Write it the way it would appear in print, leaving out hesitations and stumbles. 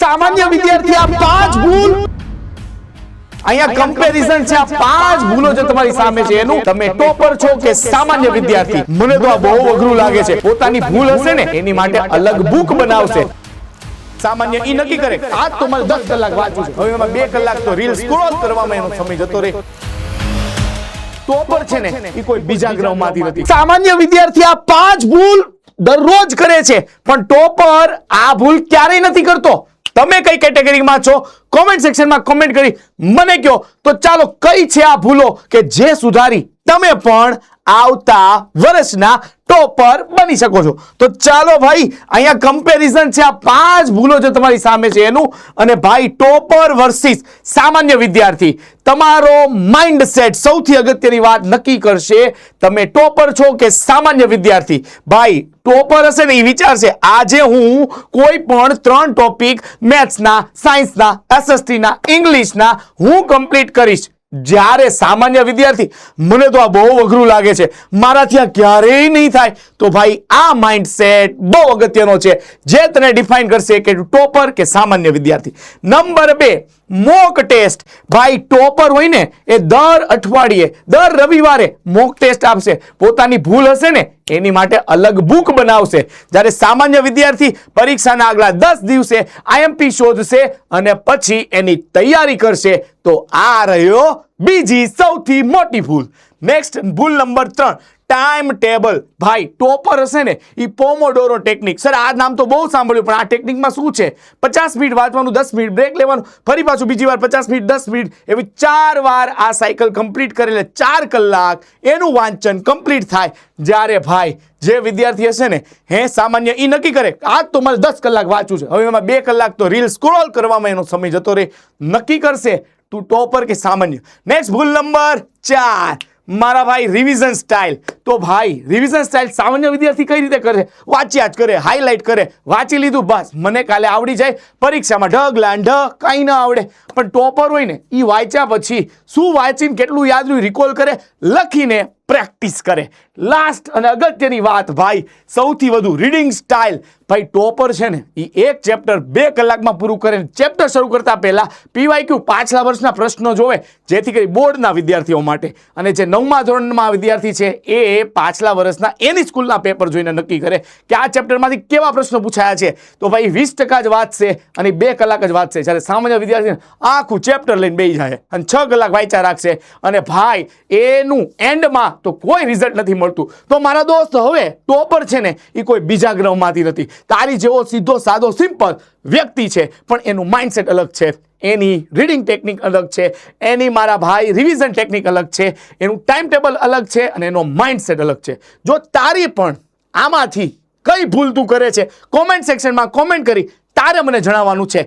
સામાન્ય વિદ્યાર્થી આ 5 ભૂલ અહીંયા કમ્પેરિઝન છે આ 5 ભૂલો જે તમારી સામે છે એનું તમે ટોપર છો કે સામાન્ય વિદ્યાર્થી મને તો આ બહુ અઘરું લાગે છે પોતાની ભૂલ હશે ને એની માટે અલગ બુક બનાવશે સામાન્ય ઈ નક્કી કરે આજ તો મારે 10 કલાક વાંચવું છે હવે એમાં 2 કલાક તો રીલ સ્ક્રોલ કરવામાં એનો સમય જતો રહે ટોપર છે ને ઈ કોઈ બીજા ગ્રહમાંથી નથી સામાન્ય વિદ્યાર્થી આ 5 ભૂલ દરરોજ કરે છે પણ ટોપર આ ભૂલ ક્યારેય નથી કરતો તમે કઈ કેટેગરીમાં છો કોમેન્ટ સેક્શનમાં કોમેન્ટ કરી મને કહો તો ચાલો કઈ છે આ ભૂલો કે જે સુધારી તમે પણ આવતા વર્ષના ટોપર બની શકો છો તો ચાલો ભાઈ અહીંયા કમ્પેરિઝન છે આ 5 ભૂલો જે તમારી સામે છે એનું અને ભાઈ ટોપર વર્સિસ સામાન્ય વિદ્યાર્થી તમારો માઇન્ડસેટ સૌથી અગત્યની વાત નક્કી કરશે તમે ટોપર છો કે સામાન્ય વિદ્યાર્થી ભાઈ ટોપર હશે ને એ વિચારશે આજે હું કોઈ પણ 3 ટોપિક મેથ્સના સાયન્સના એસએસટી ના ઇંગ્લિશના હું કમ્પ્લીટ કરીશ જ્યારે સામાન્ય વિદ્યાર્થી મને તો આ બહુ અઘરું લાગે છે મારાથી આ ક્યારેય નહીં થાય તો ભાઈ આ માઇન્ડસેટ બહુ અગત્યનો છે જે તને ડિફાઇન કરશે કે ટોપર કે સામાન્ય વિદ્યાર્થી નંબર 2 મોક ટેસ્ટ ભાઈ ટોપર હોય ને એ દર અઠવાડિયે દર રવિવારે મોક ટેસ્ટ આપશે પોતાની ભૂલ હશે ને એની માટે અલગ બુક બનાવશે જ્યારે સામાન્ય વિદ્યાર્થી પરીક્ષાના આગલા 10 દિવસે આઈએમપી શોધશે અને પછી એની તૈયારી કરશે તો આ રહ્યો બીજી સૌથી મોટી ભૂલ નેક્સ્ટ ભૂલ નંબર 3 ટાઈમ ટેબલ ભાઈ ટોપર હશે ને ઈ પોમોડોરો ટેકનિક સર આ નામ તો બહુ સાંભળ્યું પણ આ ટેકનિકમાં શું છે 50 મિનિટ વાંચવાનું 10 મિનિટ બ્રેક લેવાનું ફરી પાછું બીજી વાર 50 મિનિટ 10 મિનિટ એવી 4 વાર આ સાયકલ કમ્પ્લીટ કરે એટલે 4 કલાક એનું વાંચન કમ્પ્લીટ થાય જ્યારે ભાઈ જે વિદ્યાર્થી હશે ને હે સામાન્ય ઈ નક્કી કરે આજ તો મારે 10 કલાક વાંચવું છે હવે એમાં 2 કલાક તો રીલ સ્ક્રોલ કરવામાં એનો સમય જતો રહે નક્કી કરશે તું ટોપર કે સામાન્ય નેક્સ્ટ ભૂલ નંબર 4 મારા ભાઈ રિવિઝન સ્ટાઇલ તો ભાઈ રિવિઝન સ્ટાઇલ સામાન્ય વિદ્યાર્થી કઈ રીતે કરે વાંચ્યા જ કરે હાઇલાઇટ કરે વાંચી લીધું બસ મને કાલે આવડી જાય પરીક્ષામાં ઢ કાંઈ ન આવડે પણ ટોપર હોય ને એ વાંચ્યા પછી શું વાંચીને કેટલું યાદ રહ્યું રિકોલ કરે લખીને પ્રેક્ટિસ કરે લાસ્ટ અને અગત્યની વાત ભાઈ સૌથી વધુ રીડિંગ સ્ટાઇલ ભાઈ ટોપર છે ને એ એક ચેપ્ટર 2 કલાકમાં પૂરું કરે ચેપ્ટર શરૂ કરતા પહેલા પીવાયક્યુ પાછલા વર્ષના પ્રશ્નો જોવે જેથી કરી બોર્ડના વિદ્યાર્થીઓ માટે અને જે 9મા ધોરણમાં વિદ્યાર્થી છે એ પાછલા વર્ષના એની સ્કૂલના પેપર જોઈને નક્કી કરે કે આ ચેપ્ટરમાંથી કેવા પ્રશ્નો પૂછાયા છે તો ભાઈ 20% જ વાંચશે અને 2 કલાક જ વાંચશે જ્યારે સામાન્ય વિદ્યાર્થી આખું ચેપ્ટર લઈને બેસી જાય અને 6 કલાક વાંચ્યા રાખશે અને ભાઈ એનું એન્ડમાં તો કોઈ રિઝલ્ટ નથી મળતું તો મારા દોસ્ત હવે ટોપર છે ને એ કોઈ બીજા ગ્રહમાંથી નથી તારી જેવો સીધો સાદો સિમ્પલ વ્યક્તિ છે પણ એનું માઇન્ડસેટ અલગ છે એની રીડિંગ ટેકનિક અલગ છે એની મારા ભાઈ રિવિઝન ટેકનિક અલગ છે એનું ટાઈમ ટેબલ અલગ છે અને એનો માઇન્ડસેટ અલગ છે જો તારી પણ આમાંથી કઈ ભૂલ તું કરે છે કોમેન્ટ સેક્શનમાં કોમેન્ટ કરી તારે મને જણાવવાનું છે